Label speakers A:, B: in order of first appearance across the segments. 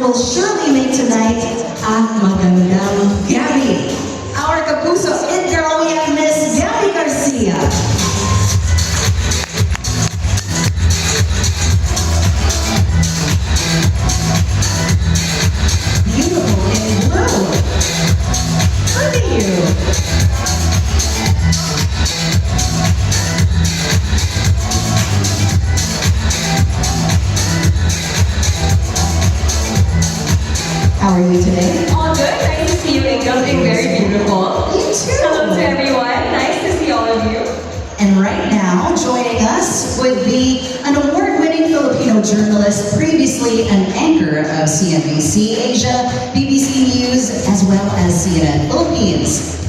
A: will surely make tonight a magandang gabi. Our Kapuso It Girl, we have Miss Gabby Garcia. Beautiful in blue. Look at you. How are you today?
B: All good. Nice to see you, Angel. Looking very beautiful.
A: You too.
B: Hello to everyone. Nice to see all of you.
A: And right now, joining us would be an award-winning Filipino journalist, previously an anchor of CNBC Asia, BBC News, as well as CNN Philippines.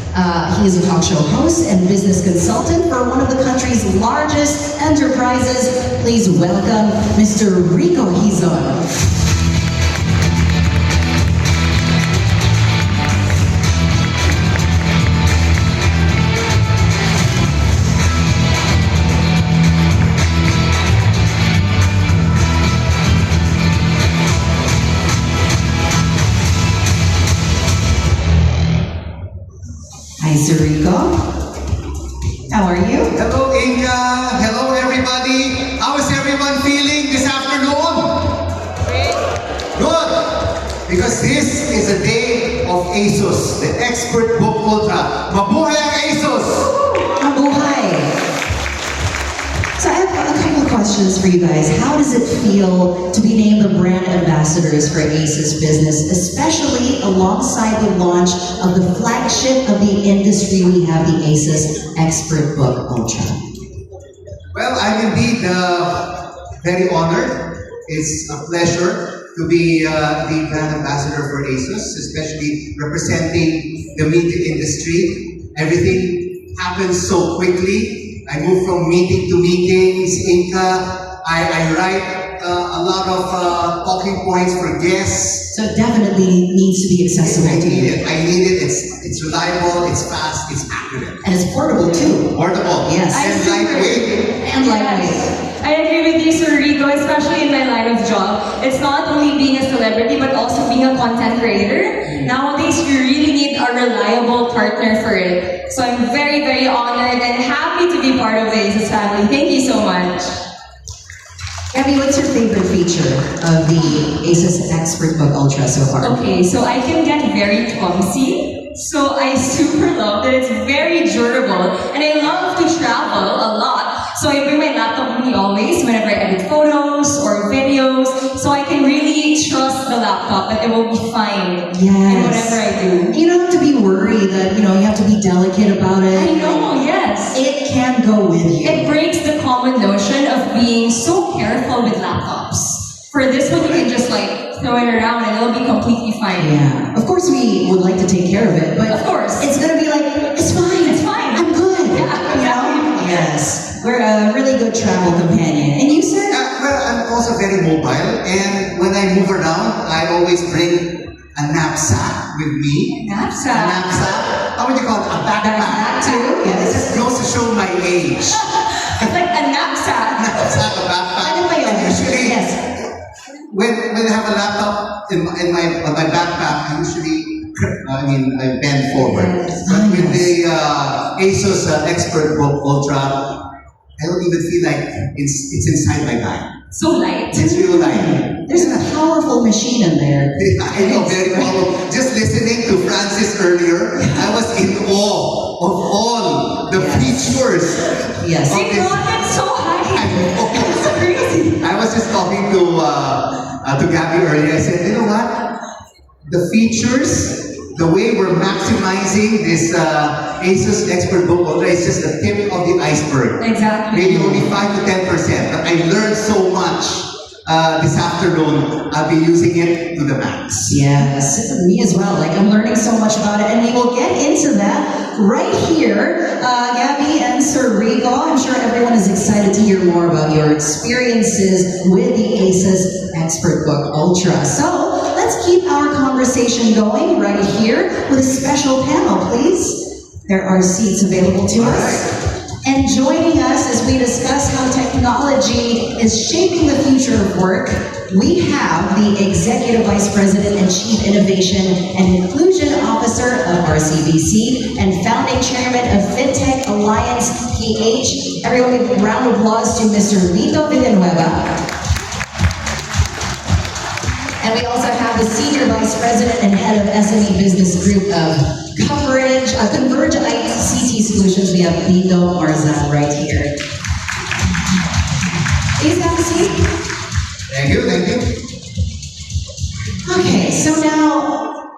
A: He is a talk show host and business consultant for one of the country's largest enterprises. Please welcome Mr. Rico Hizon. Hi, Sir Rico. How are you?
C: Hello, Inga. Hello, everybody. How is everyone feeling this afternoon? Good. Because this is a day of ASUS, the Expert Book Ultra. Mabuhay ang ASUS!
A: Mabuhay! So I have a couple of questions for you guys. How does it feel to be named the brand ambassadors for ASUS Business, especially alongside the launch of the flagship of the industry we have, the ASUS Expert Book Ultra?
C: Well, I'm indeed very honored. It's a pleasure to be the brand ambassador for ASUS, especially representing the media industry. Everything happens so quickly. I move from meeting to meetings. Inca, I write a lot of talking points for guests.
A: So it definitely needs to be accessible
C: I
A: to
C: need
A: you.
C: it. I need it. It's reliable. It's fast. It's accurate.
A: And it's portable too.
C: Portable.
A: Yes.
C: And
B: I super
C: lightweight.
A: And lightweight.
B: Yes. I agree with you, Sir Rico, especially in my line of job. It's not only being a celebrity, but also being a content creator. Nowadays, you really need a reliable partner for it. So I'm very, very honored and happy to be part of the ASUS family. Thank you so much.
A: Gabby, what's your favorite feature of the ASUS Expert Book Ultra so far?
B: Okay, so I can get very clumsy. So I super love that it's very durable. And I love to travel a lot. So I bring my laptop with me always whenever I edit photos or videos. So I can really trust the laptop that it will be fine in whatever I do.
A: You don't have to be worried that, you have to be delicate about it.
B: I know, yes.
A: It can go with you.
B: It breaks the common notion of being so careful with laptops. For this one, you can just throw it around and it'll be completely fine.
A: Yeah. Of course, we would like to take care of it, but
B: Of course.
A: it's gonna be like, it's fine.
B: It's fine.
A: I'm good.
B: Yeah.
A: Yes. We're a really good travel companion. And you, sir?
C: Well, I'm also very mobile, and when I move around, I always bring a knapsack with me. A
B: Knapsack.
C: knapsack. How would you call it? A backpack.
A: Backpack too?
C: This
A: Yes.
C: just goes to show my age.
B: Like a knapsack.
C: Knapsack, a backpack.
A: Ano ba yun?
C: And usually,
A: Yes.
C: when I have a laptop in my backpack, I usually, I bend forward.
A: Yes.
C: But with
A: Yes.
C: the ASUS Expert Book Ultra, I don't even feel like it's inside my bag.
B: So light.
C: It's real light.
A: There's a powerful machine in there.
C: I know, very powerful. Just listening to Francis earlier, I was in awe of all the
A: Yes.
C: features.
A: Yes.
B: They brought it so high.
C: I know.
B: It's crazy.
C: I was just talking to Gabby earlier. I said, you know what? The features, the way we're maximizing this ASUS Expert Book Ultra is just the tip of the iceberg.
B: Exactly.
C: Maybe only 5 to 10%. But I learned so much this afternoon. I'll be using it to the max.
A: Yes, me as well. I'm learning so much about it, and we will get into that right here. Gabby and Sir Rico, I'm sure everyone is excited to hear more about your experiences with the ASUS Expert Book Ultra. So let's keep our conversation going right here with a special panel, please. There are seats available to
C: All
A: us.
C: right.
A: And joining us as we discuss how technology is shaping the future of work, we have the Executive Vice President and Chief Innovation and Inclusion Officer of RCBC and Founding Chairman of FinTech Alliance PH. Everyone give a round of applause to Mr. Lito Villanueva. And we also have the Senior Vice President and Head of SME Business Group of Converge ICT Solutions. We have Lito Marzan right here. Please have a seat.
C: Thank you, thank you.
A: Okay, so now,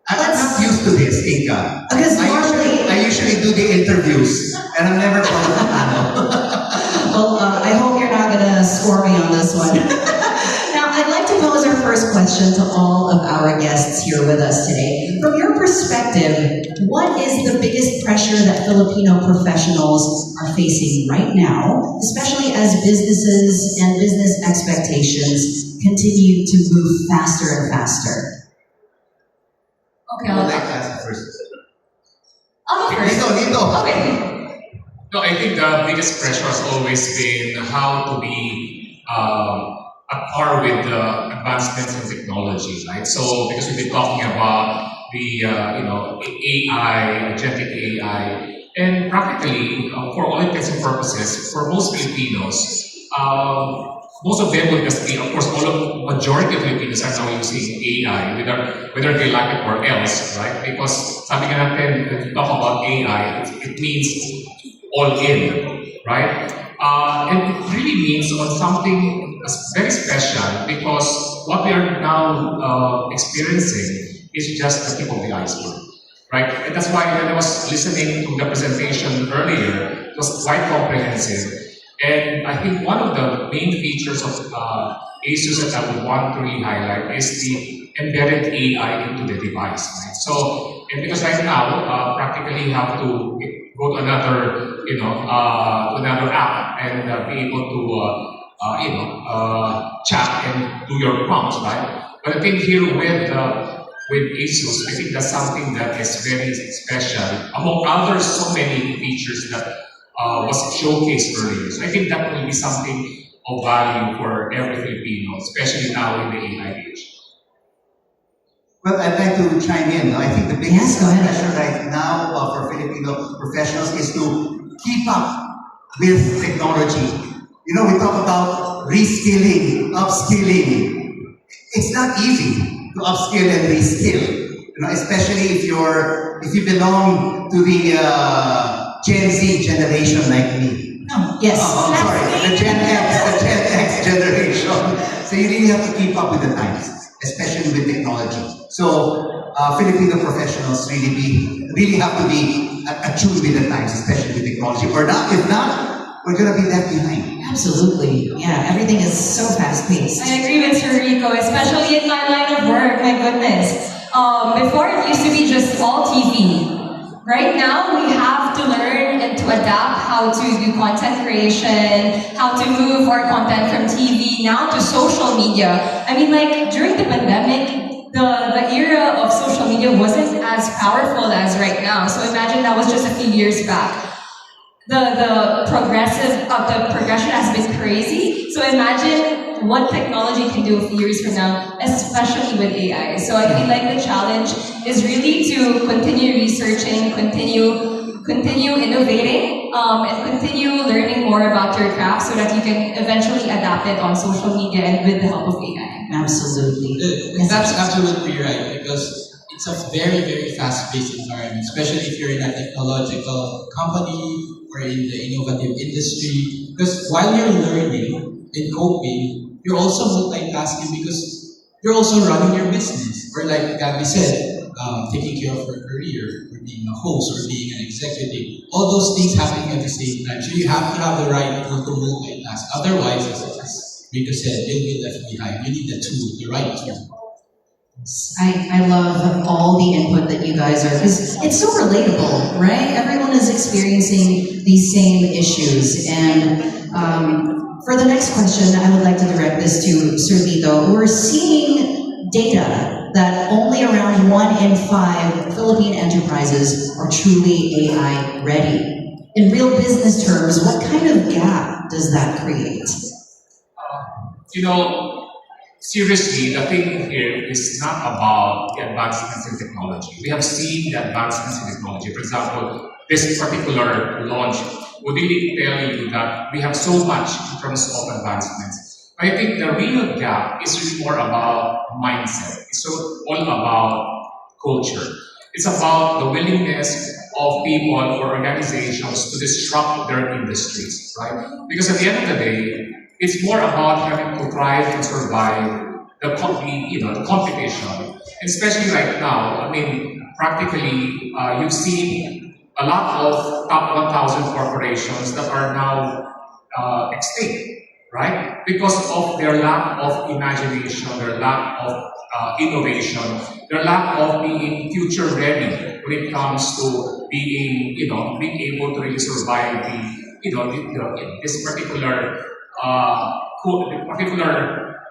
C: I'm not used to this, Ika.
A: Because normally-
C: I usually do the interviews, and I'm never part of the panel.
A: well, I hope you're not gonna score me on this one. Now, I'd like to pose our first question to all of our guests here with us today. From your perspective, what is the biggest pressure that Filipino professionals are facing right now, especially as businesses and business expectations continue to move faster and faster?
B: Okay,
C: I'd
B: I'll
C: like to ask first.
B: go first.
C: Lito.
B: Okay.
D: No, I think the biggest pressure has always been how to be at par with the advancements in technology, right? So because we've been talking about the AI, agentic AI, and practically for all intents and purposes, for most Filipinos, most of them will just be, of course, majority of Filipinos are now using AI, whether they like it or else, right? Because sabi nga natin, when we talk about AI, it means all in, right? And it really means on something very special because what we are now experiencing is just the tip of the iceberg, right? And that's why when I was listening to the presentation earlier, it was quite comprehensive. And I think one of the main features of ASUS that I would want to really highlight is the embedded AI into the device, right? So, and because right now, practically you have to go to another app and be able to, chat and do your prompts, right? But I think here with ASUS, I think that's something that is very special. Among others, so many features that was showcased earlier. So I think that will be something of value for every Filipino, especially now in the AI age.
C: Well, I'd like to chime in. I think the biggest
A: Yes, go ahead.
C: pressure right now for Filipino professionals is to keep up with technology. You know, we talk about reskilling, upskilling. It's not easy to upskill and reskill. You know, especially if you belong to the Gen Z generation like me.
A: No, yes.
C: Oh, I'm sorry, the Gen X generation. So you really have to keep up with the times, especially with technology. So Filipino professionals really have to be attuned with the times, especially with technology. Or not, if not, we're gonna be left behind.
A: Absolutely. Yeah, everything is so fast-paced.
B: I agree with Sir Rico, especially in my line of work, my goodness. Before it used to be just all TV. Right now, we have to learn and to adapt how to do content creation, how to move our content from TV now to social media. I mean, like, during the pandemic, the era of social media wasn't as powerful as right now. So imagine that was just a few years back. The progression has been crazy. So imagine what technology can do a few years from now, especially with AI. So I feel like the challenge is really to continue researching, continue innovating, and continue learning more about your craft so that you can eventually adapt it on social media and with the help of AI.
A: Absolutely.
E: That's absolutely right because it's a very, very fast-paced environment, especially if you're in a technological company or in the innovative industry. Because while you're learning and coping, you're also multitasking because you're also running your business. Or like Gabby said, taking care of her career, or being a host, or being an executive. All those things happening at the same time. So you have to have the right tool to multitask. Otherwise, as Rico said, you'll be left behind. You need the tool, the right tool.
A: I love all the input that you guys are, because it's so relatable, right? Everyone is experiencing these same issues. And for the next question, I would like to direct this to Sir Lito. We're seeing data that only around 1 in 5 Philippine enterprises are truly AI ready. in real business terms, what kind of gap does that create?
D: You know, seriously, the thing here is not about the advancements in technology. We have seen the advancements in technology. For example, this particular launch would really tell you that we have so much in terms of advancements. I think the real gap is really more about mindset. It's all about culture. It's about the willingness of people or organizations to disrupt their industries, right? Because at the end of the day, it's more about having to thrive and survive the competition. And especially right now, I mean, practically, you've seen a lot of top 1,000 corporations that are now extinct, right? Because of their lack of imagination, their lack of innovation, their lack of being future ready when it comes to being able to really survive this particular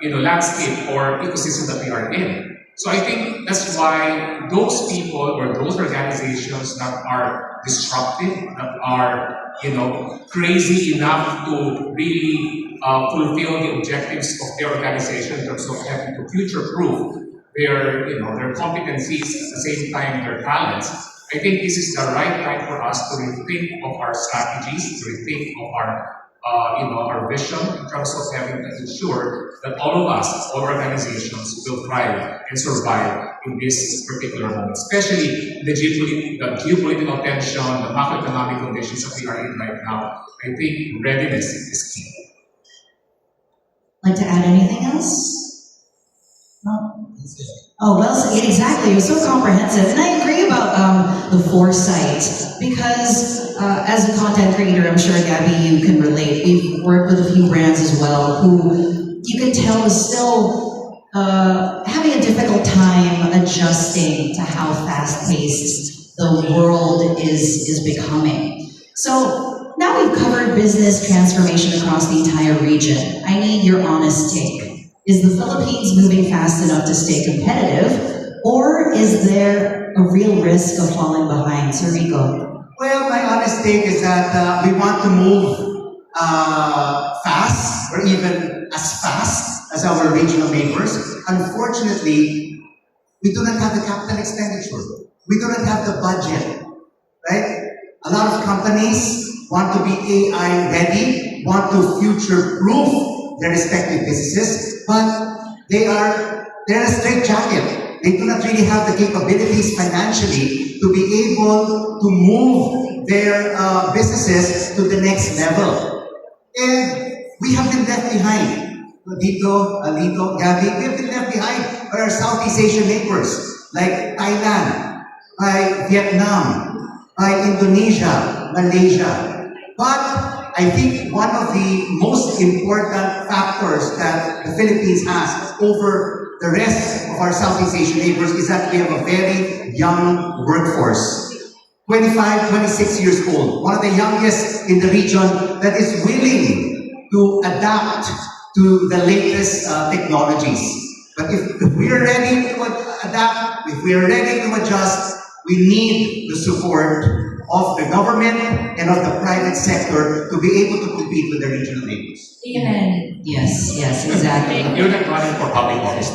D: landscape or ecosystem that we are in. So I think that's why those people or those organizations that are disruptive, that are crazy enough to really fulfill the objectives of their organization in terms of having to future-proof their competencies at the same time their talents. I think this is the right time for us to rethink of our strategies, to rethink of our vision in terms of having to ensure that all of us, all organizations will thrive and survive in this particular moment, especially the geopolitical tension, the macroeconomic conditions that we are in right now. I think readiness is key.
A: Like to add anything else? No? Oh, well, exactly. It was so comprehensive. And I agree about the foresight because as a content creator, I'm sure, Gabby, you can relate. We've worked with a few brands as well who you can tell is still having a difficult time adjusting to how fast-paced the world is becoming. So now we've covered business transformation across the entire region. I need your honest take. Is the Philippines moving fast enough to stay competitive, or is there a real risk of falling behind? Sir Rico?
C: Well, my honest take is that we want to move fast, or even as fast as our regional neighbors. Unfortunately, we do not have the capital expenditure. We do not have the budget, right? A lot of companies want to be AI ready, want to future-proof their respective businesses, but they're in a straitjacket. They do not really have the capabilities financially to be able to move their businesses to the next level. And we have been left behind. Dito, Alito, Gabby, we have been left behind by our Southeast Asian neighbors like Thailand, by Vietnam, by Indonesia, Malaysia. But I think one of the most important factors that the Philippines has over the rest of our Southeast Asian neighbors is that we have a very young workforce. 25, 26 years old. One of the youngest in the region that is willing to adapt to the latest technologies. But if we are ready to adapt, if we are ready to adjust, we need the support of the government and of the private sector to be able to compete with the regional neighbors.
B: Amen.
A: Yes, exactly.
D: You're not running for public office.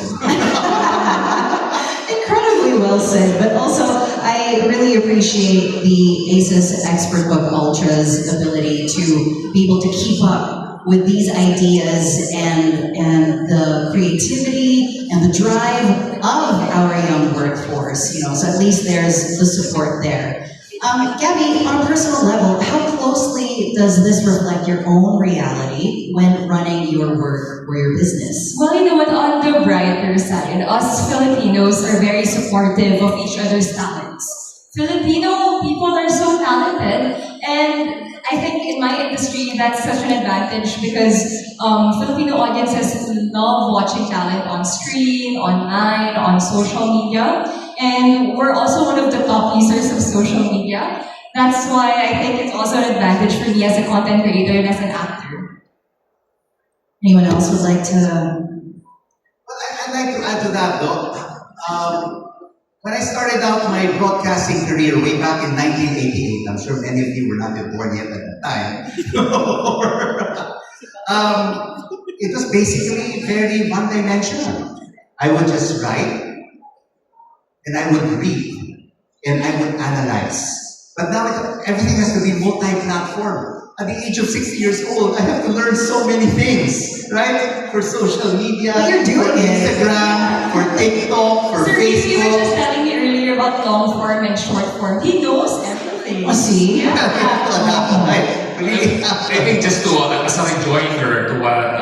A: Incredibly well said, but also I really appreciate the ASUS ExpertBook Ultra's ability to be able to keep up with these ideas and the creativity and the drive of our young workforce. So at least there's the support there. Gabby, on a personal level, how closely does this reflect your own reality when running your work or your business?
B: Well, you know what, on the brighter side, us Filipinos are very supportive of each other's talents. Filipino people are so talented, and I think in my industry, that's such an advantage because Filipino audiences love watching talent on screen, online, on social media. And we're also one of the top users of social media. That's why I think it's also an advantage for me as a content creator and as an actor.
A: Anyone else would like to?
C: Well, I'd like to add to that, though. When I started out my broadcasting career way back in 1988, I'm sure many of you were not yet born yet at the time. It was basically very one-dimensional. I would just write, and I would read, and I would analyze. But now everything has to be multi-platform. At the age of 60 years old, I have to learn so many things, right? For social media,
A: But you're doing
C: for
A: it.
C: Instagram, for TikTok, for
B: Sir, you were just
C: Facebook.
B: telling me earlier about long form and short form. He knows everything.
A: Oh, see?
C: Right. Really.
D: I think just to, as a rejoinder to what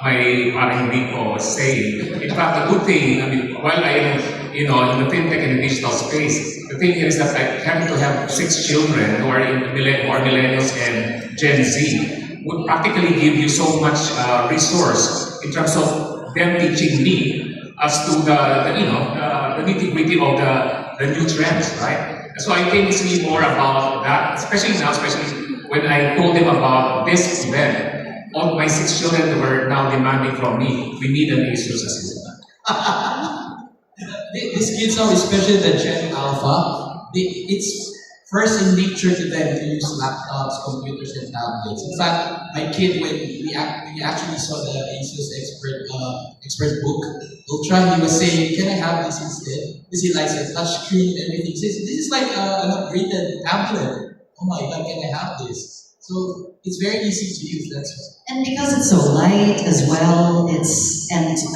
D: my parang Rico was saying, in fact, the good thing, I mean, while I am, in the fintech and the digital space, the thing here is that I happen to have 6 children who are millennials and Gen Z, would practically give you so much resource in terms of them teaching me as to the nitty-gritty of the new trends, right? So I think it's really more about that, especially now, especially when I told them about this event. All my 6 children were now demanding from me, we need an ASUS assistant.
E: These kids now, especially the Gen Alpha, it's first in nature to them to use laptops, computers, and tablets. In fact, my kid, when we actually saw the ASUS expert book, Ultra, he was saying, "Can I have this instead?" Because he likes the touch screen and everything. He says, "This is like an upgraded tablet. Oh my God, can I have this?" So it's very easy to use. That's why.
A: And because it's so light as well, and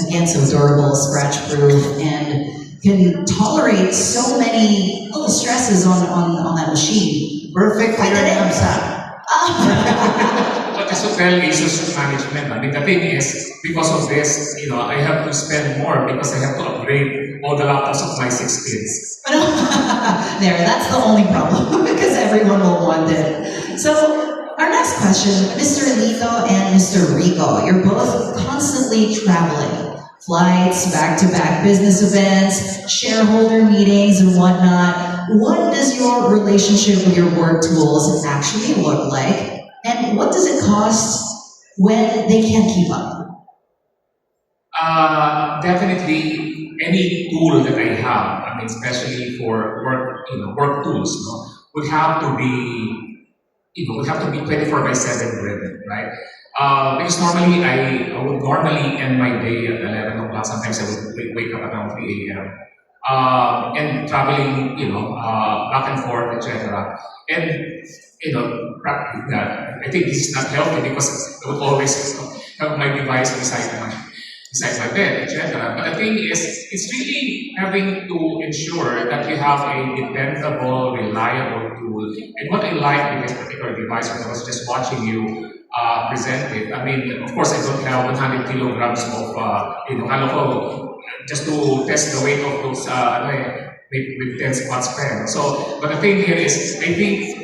A: again so durable, scratch proof, and can tolerate so many little stresses on that machine.
C: Perfect for your knapsack.
D: But just to tell ASUS management, I mean, the thing is, because of this, I have to spend more because I have to upgrade all the laptops of my 6 kids.
A: There, that's the only problem, because everyone will want it. So, our next question, Mr. Lito and Mr. Rico, you're both constantly traveling. Flights, back-to-back business events, shareholder meetings and whatnot. What does your relationship with your work tools actually look like? And what does it cost when they can't keep up?
D: Definitely, any tool that I have, I mean, especially for work tools, would have to be, would have to be 24/7 driven, right? Because normally I would normally end my day at 11 o'clock. Sometimes I would wake up around 3 a.m. And traveling, back and forth, etc. And I think this is not healthy because I would always have my device beside my bed, etc. But the thing is, it's really having to ensure that you have a dependable, reliable tool. And what I like with this particular device, when I was just watching you present it, I mean, of course, I don't have 100 kilograms of, just to test the weight of those, with 10 squats pen. So, but the thing here is, I think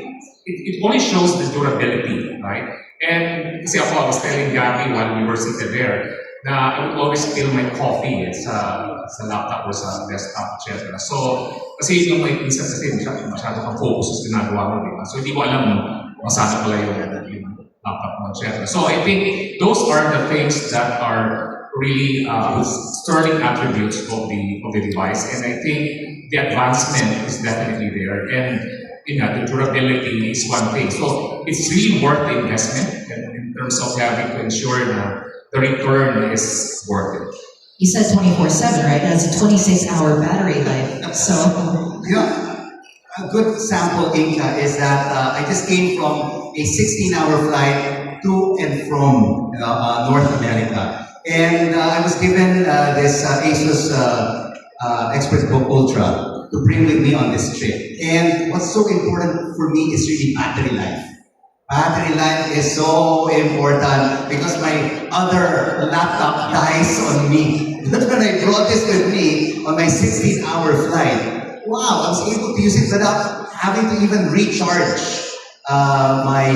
D: it only shows the durability, right? And kasi ako, I was telling Gabby while we were seated there, na I would always fill my coffee sa laptop or sa desktop, etc. So, kasi yung may minsan kasi masyado kang focus sa ginagawa mo, di ba? So, hindi mo alam masana pala yung laptop mo, etc. So, I think those are the things that are really sterling attributes of the device, and I think the advancement is definitely there, and the durability is one thing. So, it's really worth the investment in terms of having to ensure that the return is worth it.
A: You said 24/7, right? That's a 26-hour battery life. So,
C: A good sample, Inka, is that I just came from a 16-hour flight to and from North America. And I was given this ASUS ExpertBook Ultra to bring with me on this trip. And what's so important for me is really battery life. Battery life is so important because my other laptop dies on me. But when I brought this with me on my 16-hour flight, wow, I was able to use it without having to even recharge my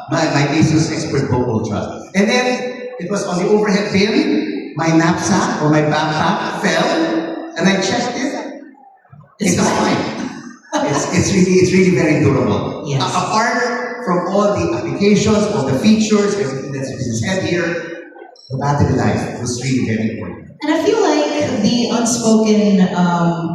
C: ASUS ExpertBook Ultra. And then it was on the overhead bin, my knapsack or my backpack fell, and I checked it. It's fine. It's really very durable.
A: Yes.
C: Apart from all the applications, all the features, everything that's said here, the battery life was really very important.
A: and I feel like like the unspoken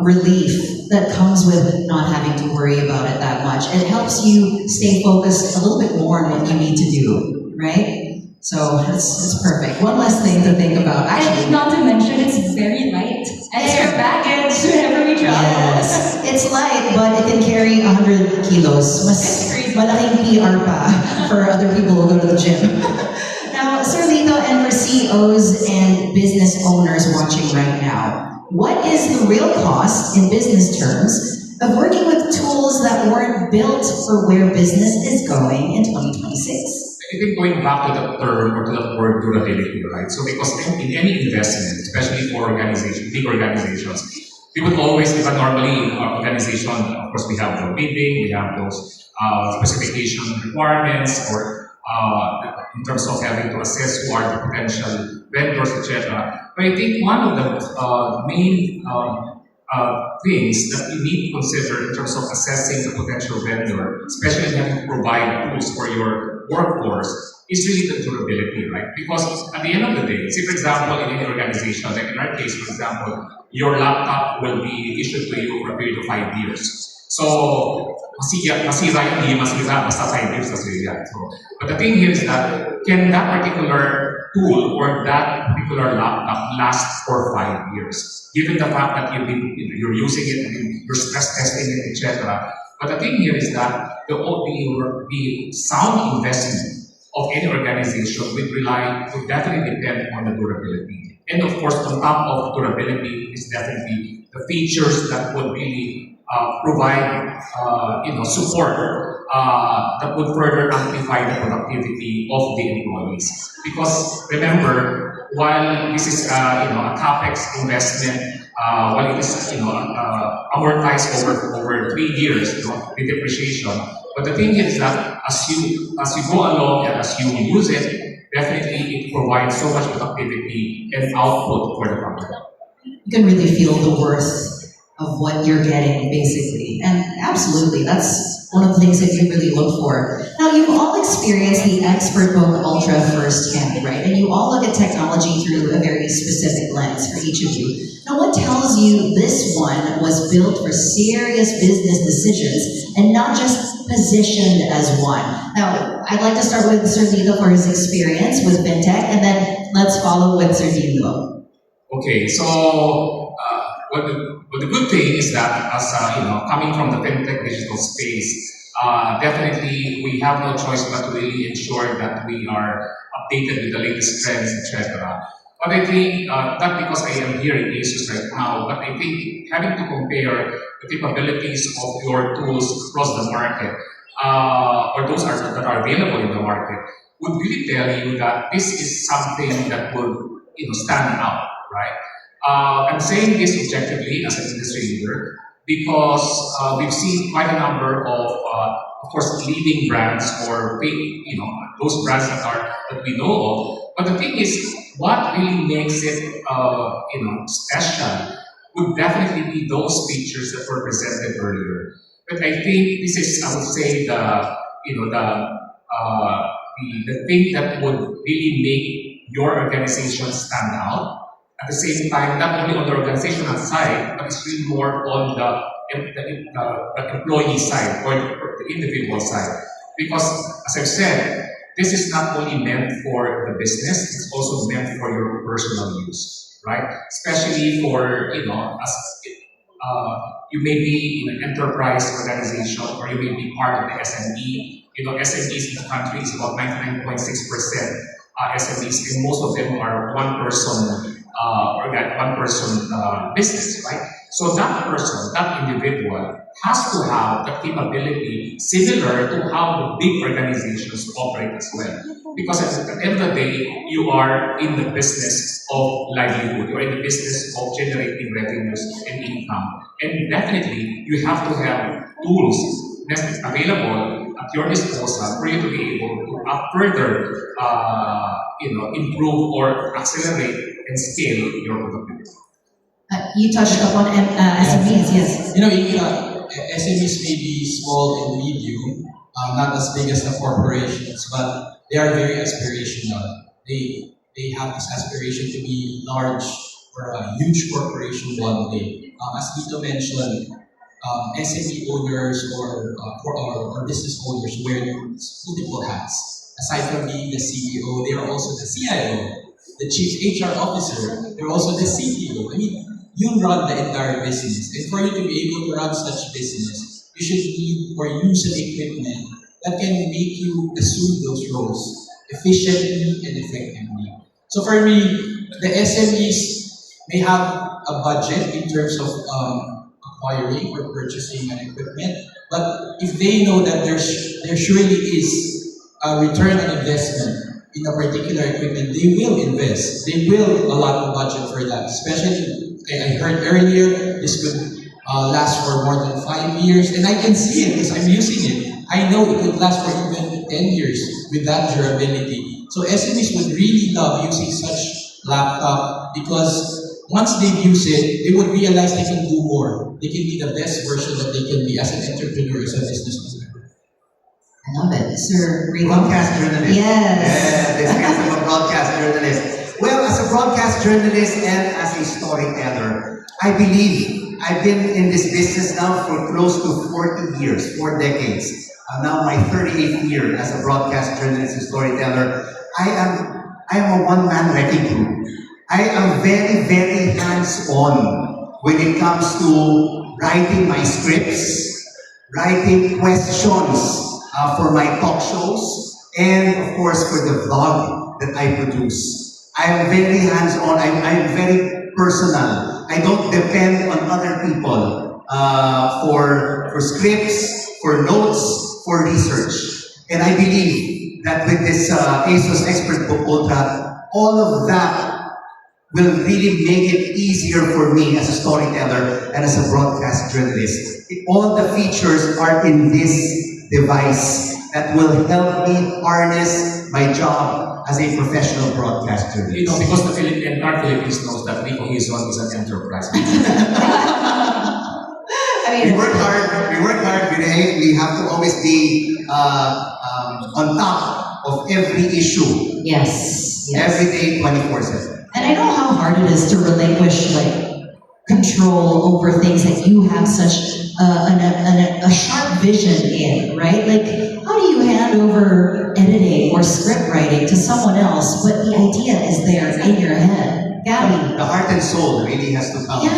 A: relief that comes with not having to worry about it that much. It helps you stay focused a little bit more on what you need to do, right? So it's perfect. One less thing to think about.
B: And
A: Actually,
B: not to mention, it's very light. Extra baggage whenever we travel.
A: yes, it's light, but it can carry 100 kilos. Mas
B: It's crazy.
A: malaking PR pa for other people who go to the gym. Now, Sir Lito, and for CEOs and business owners watching right now, what is the real cost in business terms of working with tools that weren't built for where business is going in 2026?
D: I think going back to that term or to that word durability, right? So because in any investment, especially for organizations, big organizations, we would always, even normally in our organization, of course we have the bidding, we have those specification requirements or in terms of having to assess who are the potential vendors, etc. But I think one of the main things that you need to consider in terms of assessing the potential vendor, especially having to provide tools for your workforce, is really the durability, right? Because at the end of the day, say for example, in any organization, like in our case, for example, your laptop will be issued to you for a period of 5 years. So, masira hindi masira, basta 5 years kasi yan. So, but the thing here is that, can that particular tool or that particular laptop last for 5 years? Given the fact that you're using it, you're stress testing it, etc. But the thing here is that the sound investment of any organization would definitely depend on the durability. And of course, on top of durability is definitely the features that would really provide support that would further amplify the productivity of the employees. Because remember, while this is a capex investment, while it is amortized over 3 years with depreciation, but the thing is that as you go along and as you use it, definitely it provides so much productivity and output for the company.
A: You can really feel the worth of what you're getting, basically. And absolutely, that's one of the things that you really look for. Now, you've all experienced the ExpertBook Ultra firsthand, right? And you all look at technology through a very specific lens for each of you. Now, what tells you this one was built for serious business decisions and not just positioned as one? Now, I'd like to start with Sir Lito for his experience with FinTech, and then let's follow with Sir Dino.
D: Okay, so the good thing is that as coming from the fintech digital space, definitely we have no choice but to really ensure that we are updated with the latest trends, etc. But I think not because I am here in ASUS right now, but I think having to compare the capabilities of your tools across the market, or those that are available in the market, would really tell you that this is something that would stand out, right? I'm saying this objectively as an industry leader because we've seen quite a number of course, leading brands or those brands that we know of. But the thing is, what really makes it special would definitely be those features that were presented earlier. But I think this is, I would say, the thing that would really make your organization stand out. At the same time, not only on the organizational side, but it's really more on the employee side or the individual side. Because, as I've said, this is not only meant for the business, it's also meant for your personal use, right? Especially for, as you may be in an enterprise organization or you may be part of the SME. SMEs in the country is about 99.6% SMEs, and most of them are one-person business, right? So that person, that individual, has to have the capability similar to how the big organizations operate as well. Because at the end of the day, you are in the business of livelihood, you are in the business of generating revenues and income. And definitely, you have to have tools available at your disposal for you to be able to further improve or accelerate and scale your productivity.
A: You touched upon SMEs, yes.
E: SMEs may be small and medium, not as big as the corporations, but they are very aspirational. They have this aspiration to be large for a huge corporation one day. As Vito mentioned, SME owners or business owners wear multiple hats. Aside from being the CEO, they are also the CIO, the Chief HR Officer, they're also the CTO. I mean, you run the entire business. And for you to be able to run such business, you should need or use an equipment that can make you assume those roles efficiently and effectively. So for me, the SMEs may have a budget in terms of acquiring or purchasing an equipment, but if they know that there surely is a return on investment in a particular equipment, they will invest. They will allot a budget for that. Especially, I heard earlier, this could last for more than 5 years, and I can see it because I'm using it. I know it could last for even 10 years with that durability. So SMEs would really love using such laptop because once they've used it, they would realize they can do more. They can be the best version that they can be as an entrepreneur, as a business owner.
A: I love it. Sir Rico.
C: Broadcast journalist.
A: Yes.
C: Yeah, this guy's a broadcast journalist. Well, as a broadcast journalist and as a storyteller, I believe I've been in this business now for close to 40 years, 4 decades. Now my 38th year as a broadcast journalist and storyteller. I am a one-man wrecking crew. I am very, very hands-on when it comes to writing my scripts, writing questions for my talk shows, and of course for the vlog that I produce. I am very hands-on. I am very personal. I don't depend on other people for scripts, for notes, for research. And I believe that with this ASUS ExpertBook Ultra, all of that will really make it easier for me as a storyteller and as a broadcast journalist. All the features are in this device that will help me harness my job as a professional broadcast journalist.
D: You know, because the entire Philippines knows that Rico Hizon is an enterprise.
A: I
C: We
A: mean,
C: work hard, Vinay. We have to always be on top of every issue,
A: yes.
C: every day, 24/7.
A: And I know how hard it is to relinquish control over things that you have such a sharp vision in, right? Like, how do you hand over editing or script writing to someone else, but the idea is there in your head? Gabby.
C: The heart and soul really has to come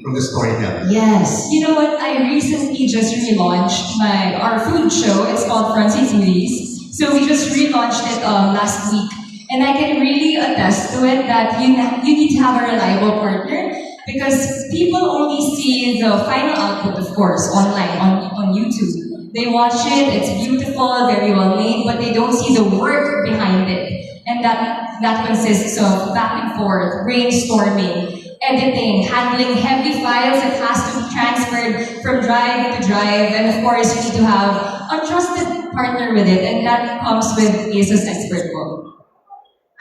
C: from the storyteller.
A: Yes.
B: You know what? I recently just relaunched our food show. It's called Frontside Foodies. So we just relaunched it last week. And I can really attest to it that you need to have a reliable partner because people only see the final output, of course, online, on YouTube. They watch it, it's beautiful, very well made, but they don't see the work behind it. And that consists of back and forth, brainstorming, editing, handling heavy files that has to be transferred from drive to drive, and of course you need to have a trusted partner with it, and that comes with ASUS ExpertBook.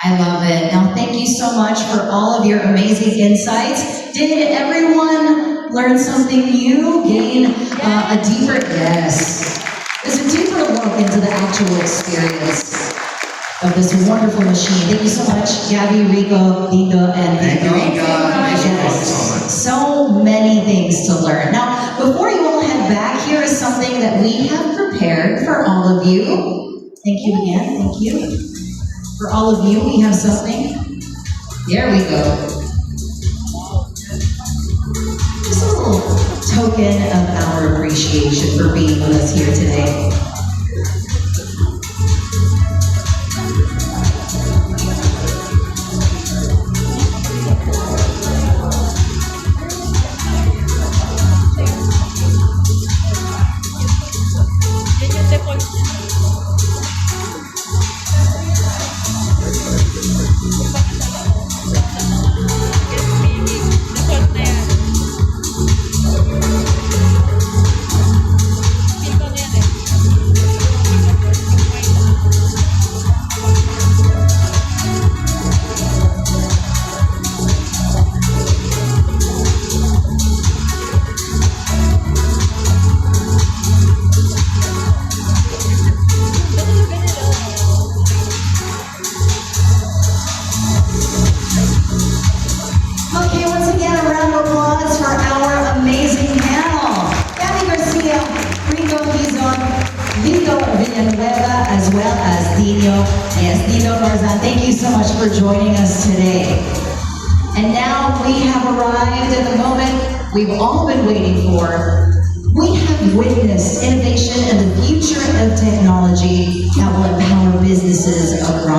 A: I love it. Now, thank you so much for all of your amazing insights. Did everyone learn something new? Gain a deeper, yes. There's a deeper look into the actual experience of this wonderful machine. Thank you so much, Gabby, Rico, Vito, and
C: Thank you,
A: Vito.
C: Rico. Thank you
A: Yes.
C: so much.
A: So many things to learn. Now, before you all head back, here is something that we have prepared for all of you. Thank you again. Thank you. For all of you, we have something. There we go. Just a little token of our appreciation for being with us here today. Okay, once again, a round of applause for our amazing panel. Gabby Garcia, Rico Hizon, Vito Villanueva, as well as Dino. Yes, Dino Marzan, thank you so much for joining us today. And now we have arrived at the moment we've all been waiting for. We have witnessed innovation and the future of technology that will empower businesses across